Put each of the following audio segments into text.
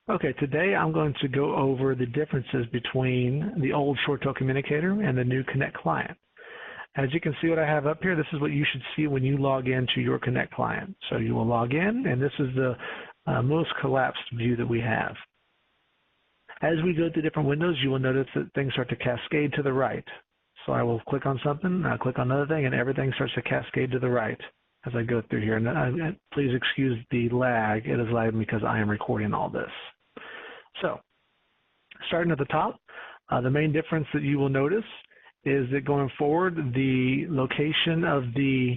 Okay, today I'm going to go over the differences between the old short-tail communicator and the new Connect client. As you can see what I have up here, this is what you should see when you log into your Connect client. So you will log in, and this is the most collapsed view that we have. As we go through different windows, you will notice that things start to cascade to the right. So I will click on something, I'll click on another thing, and everything starts to cascade to the right as I go through here. And please excuse the lag. It is lagging because I am recording all this. So, starting at the top, the main difference that you will notice is that going forward, the location of the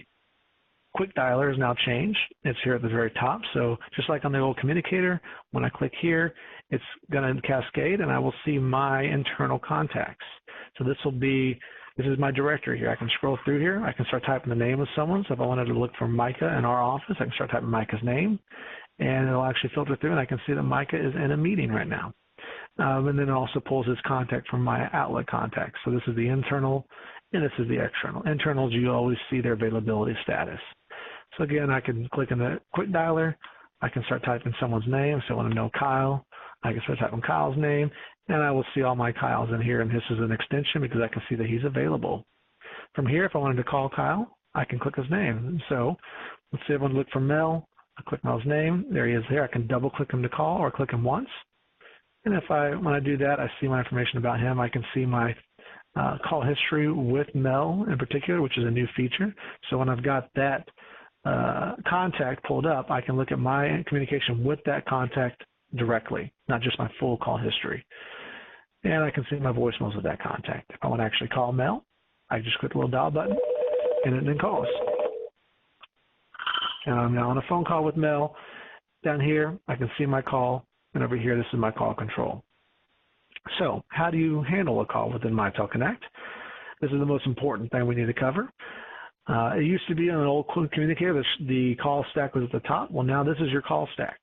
quick dialer is now changed. It's here at the very top. So just like on the old communicator, when I click here, it's going to cascade and I will see my internal contacts. So this is my directory here. I can scroll through here. I can start typing the name of someone. So if I wanted to look for Micah in our office, I can start typing Micah's name. And it'll actually filter through, and I can see that Micah is in a meeting right now. And then it also pulls his contact from my Outlook contacts. So this is the internal, and this is the external. Internals, you always see their availability status. So again, I can click on the quick dialer. I can start typing someone's name. So I want to know Kyle. I can start typing Kyle's name, and I will see all my Kyles in here. And this is an extension because I can see that he's available. From here, if I wanted to call Kyle, I can click his name. So let's say I want to look for Mel. I click Mel's name. There he is there. I can double click him to call or click him once. And when I do that, I see my information about him. I can see my call history with Mel in particular, which is a new feature. So when I've got that contact pulled up, I can look at my communication with that contact directly, not just my full call history. And I can see my voicemails with that contact. If I want to actually call Mel, I just click the little dial button and it then calls. And I'm now on a phone call with Mel. Down here, I can see my call, and over here, this is my call control. So how do you handle a call within Mitel Connect? This is the most important thing we need to cover. It used to be on an old communicator, the call stack was at the top. Well, now this is your call stack.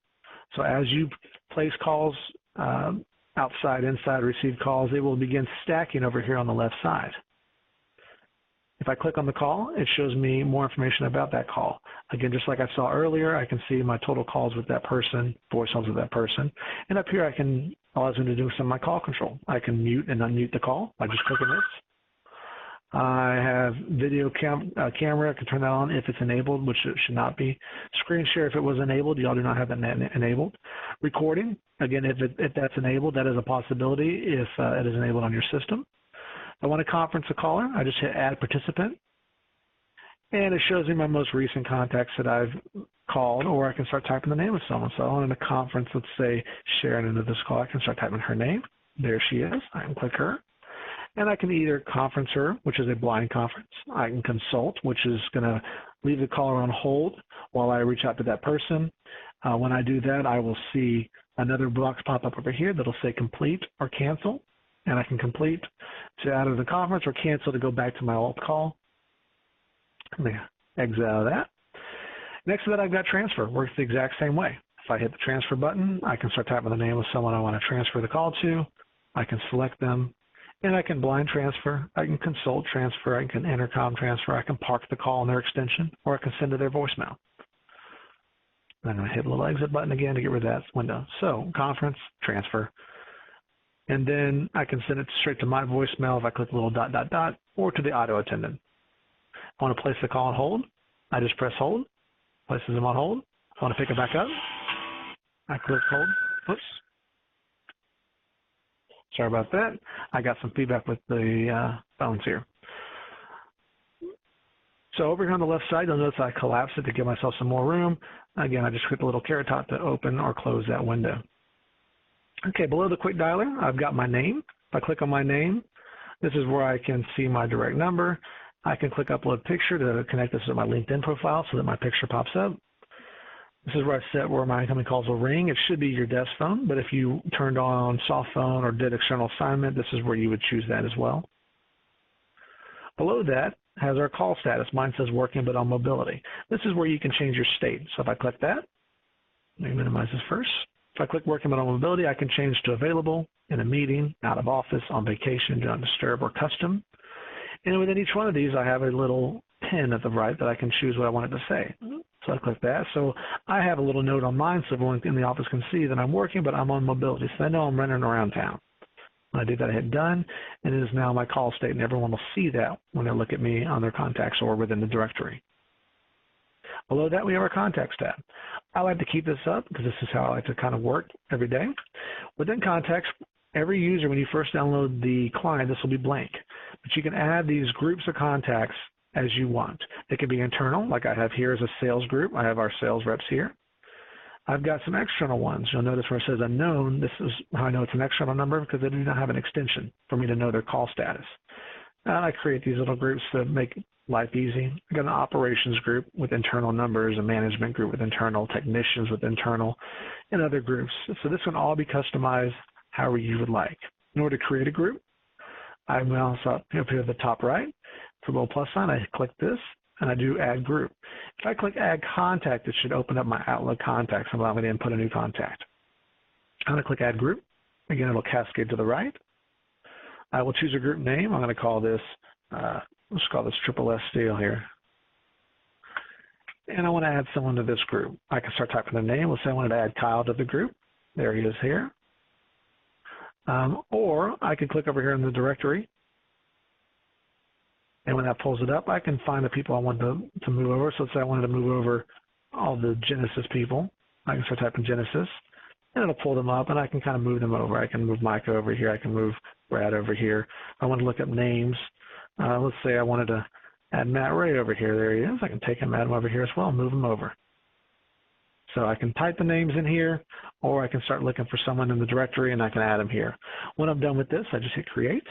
So as you place calls outside, inside, receive calls, they will begin stacking over here on the left side. If I click on the call, it shows me more information about that call. Again, just like I saw earlier, I can see my total calls with that person, voicemails with that person. And up here, I can allows me to do some of my call control. I can mute and unmute the call by just clicking this. I have video camera. I can turn that on if it's enabled, which it should not be. Screen share if it was enabled. Y'all do not have that enabled. Recording, again, if that's enabled, that is a possibility if it is enabled on your system. I want to conference a caller. I just hit add participant. And it shows me my most recent contacts that I've called, or I can start typing the name of someone. So I want to conference, let's say, Sharon into this call. I can start typing her name. There she is. I can click her. And I can either conference her, which is a blind conference. I can consult, which is going to leave the caller on hold while I reach out to that person. When I do that, I will see another box pop up over here that'll say complete or cancel. And I can complete to out of the conference or cancel to go back to my alt call. Let me exit out of that. Next to that, I've got transfer. Works the exact same way. If I hit the transfer button, I can start typing the name of someone I want to transfer the call to. I can select them, and I can blind transfer. I can consult transfer. I can intercom transfer. I can park the call in their extension, or I can send to their voicemail. I'm going to hit the little exit button again to get rid of that window. So conference, transfer. And then I can send it straight to my voicemail if I click the little ... or to the auto attendant. I want to place the call on hold. I just press hold, places them on hold. I want to pick it back up. I click hold. Oops. Sorry about that. I got some feedback with the phones here. So over here on the left side, you'll notice I collapsed it to give myself some more room. Again, I just click the little caret top to open or close that window. Okay, below the quick dialer, I've got my name. If I click on my name, this is where I can see my direct number. I can click upload picture to connect this to my LinkedIn profile so that my picture pops up. This is where I set where my incoming calls will ring. It should be your desk phone, but if you turned on soft phone or did external assignment, this is where you would choose that as well. Below that has our call status. Mine says working but on mobility. This is where you can change your state. So if I click that, let me minimize this first. If I click working but on mobility, I can change to available, in a meeting, out of office, on vacation, do not disturb, or custom. And within each one of these, I have a little pin at the right that I can choose what I want it to say. So I click that. So I have a little note on mine so everyone in the office can see that I'm working, but I'm on mobility, so I know I'm running around town. When I do that, I hit done, and it is now my call state, and everyone will see that when they look at me on their contacts or within the directory. Below that, we have our Contacts tab. I like to keep this up because this is how I like to kind of work every day. Within Contacts, every user, when you first download the client, this will be blank. But you can add these groups of contacts as you want. It can be internal, like I have here as a sales group. I have our sales reps here. I've got some external ones. You'll notice where it says unknown, this is how I know it's an external number because they do not have an extension for me to know their call status. And I create these little groups to make life easy. I've got an operations group with internal numbers, a management group with internal, technicians with internal, and other groups. So this can all be customized however you would like. In order to create a group, I mouse up here at the top right. For the little plus sign, I click this, and I do Add Group. If I click Add Contact, it should open up my Outlook contacts and allow me to input a new contact. I'm going to click Add Group. Again, it'll cascade to the right. I will choose a group name. I'm going to call this, let's call this Triple S Steel here. And I want to add someone to this group. I can start typing their name. Let's say I wanted to add Kyle to the group. There he is here. Or I can click over here in the directory. And when that pulls it up, I can find the people I want to move over. So let's say I wanted to move over all the Genesis people. I can start typing Genesis, and it'll pull them up, and I can kind of move them over. I can move Micah over here. I can move Brad over here. I want to look up names. Let's say I wanted to add Matt Ray over here. There he is. I can take him, add him over here as well, and move him over. So I can type the names in here, or I can start looking for someone in the directory, and I can add them here. When I'm done with this, I just hit Create.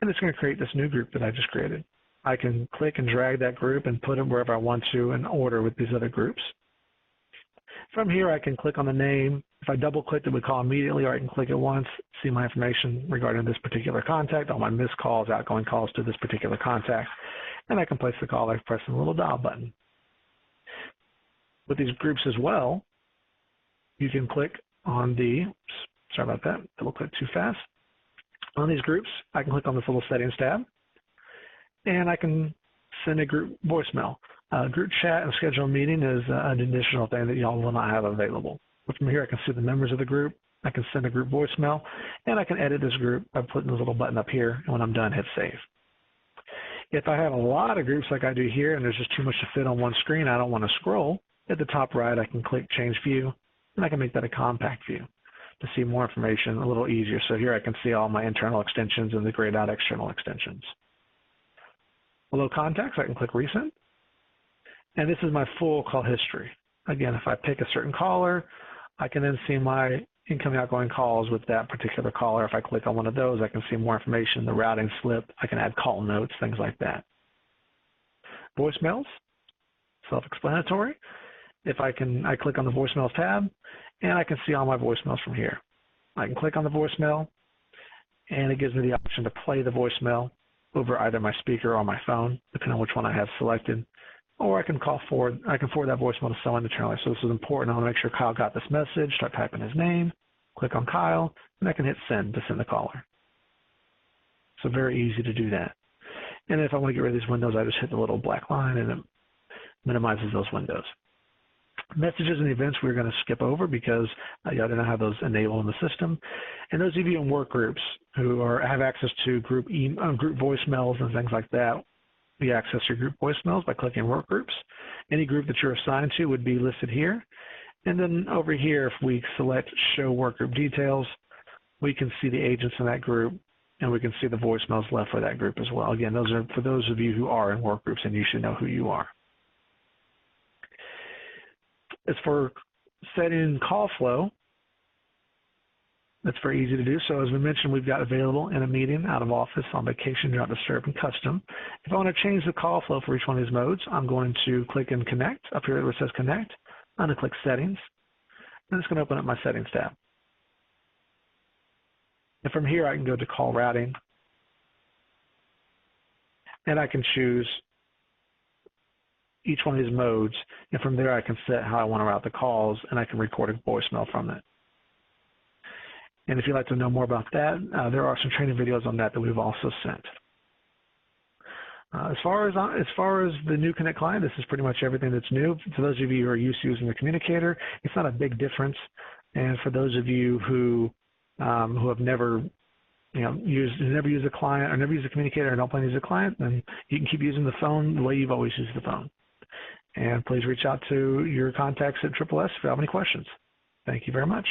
And it's going to create this new group that I just created. I can click and drag that group and put it wherever I want to in order with these other groups. From here, I can click on the name. If I double-click, it would call immediately, or I can click it once, see my information regarding this particular contact, all my missed calls, outgoing calls to this particular contact, and I can place the call by pressing the little dial button. With these groups as well, you can click on the, sorry about that, double-click too fast. On these groups, I can click on this little settings tab, and I can send a group voicemail. Group chat and schedule a meeting is an additional thing that y'all will not have available. But from here, I can see the members of the group. I can send a group voicemail, and I can edit this group by putting this little button up here, and when I'm done, hit save. If I have a lot of groups like I do here, and there's just too much to fit on one screen, I don't want to scroll, at the top right, I can click Change View, and I can make that a compact view to see more information a little easier. So here I can see all my internal extensions and the grayed out external extensions. Below Contacts, I can click Recent. And this is my full call history. Again, if I pick a certain caller, I can then see my incoming outgoing calls with that particular caller. If I click on one of those, I can see more information, the routing slip. I can add call notes, things like that. Voicemails, self-explanatory. If I click on the Voicemails tab, and I can see all my voicemails from here. I can click on the voicemail, and it gives me the option to play the voicemail over either my speaker or my phone, depending on which one I have selected. Or I can forward that voicemail to someone internally. So this is important. I want to make sure Kyle got this message, start typing his name, click on Kyle, and I can hit send to send the caller. So very easy to do that. And if I want to get rid of these windows, I just hit the little black line, and it minimizes those windows. Messages and events we're going to skip over because I don't have those enabled in the system. And those of you in work groups who have access to group voicemails and things like that, we access your group voicemails by clicking work groups. Any group that you're assigned to would be listed here. And then over here, if we select show work group details, we can see the agents in that group, and we can see the voicemails left for that group as well. Again, those are for those of you who are in work groups, and you should know who you are. As for setting call flow, that's very easy to do. So as we mentioned, we've got available in a meeting, out of office, on vacation, do not disturb, and custom. If I want to change the call flow for each one of these modes, I'm going to click in Connect. Up here where it says Connect, I'm going to click Settings, and it's going to open up my Settings tab. And from here, I can go to Call Routing, and I can choose each one of these modes, and from there I can set how I want to route the calls, and I can record a voicemail from it. And if you'd like to know more about that, there are some training videos on that we've also sent. As far as the new Connect client, this is pretty much everything that's new. For those of you who are used to using the communicator, it's not a big difference. And for those of you who have never used a client or never used a communicator and don't plan to use a client, then you can keep using the phone the way you've always used the phone. And please reach out to your contacts at SSS if you have any questions. Thank you very much.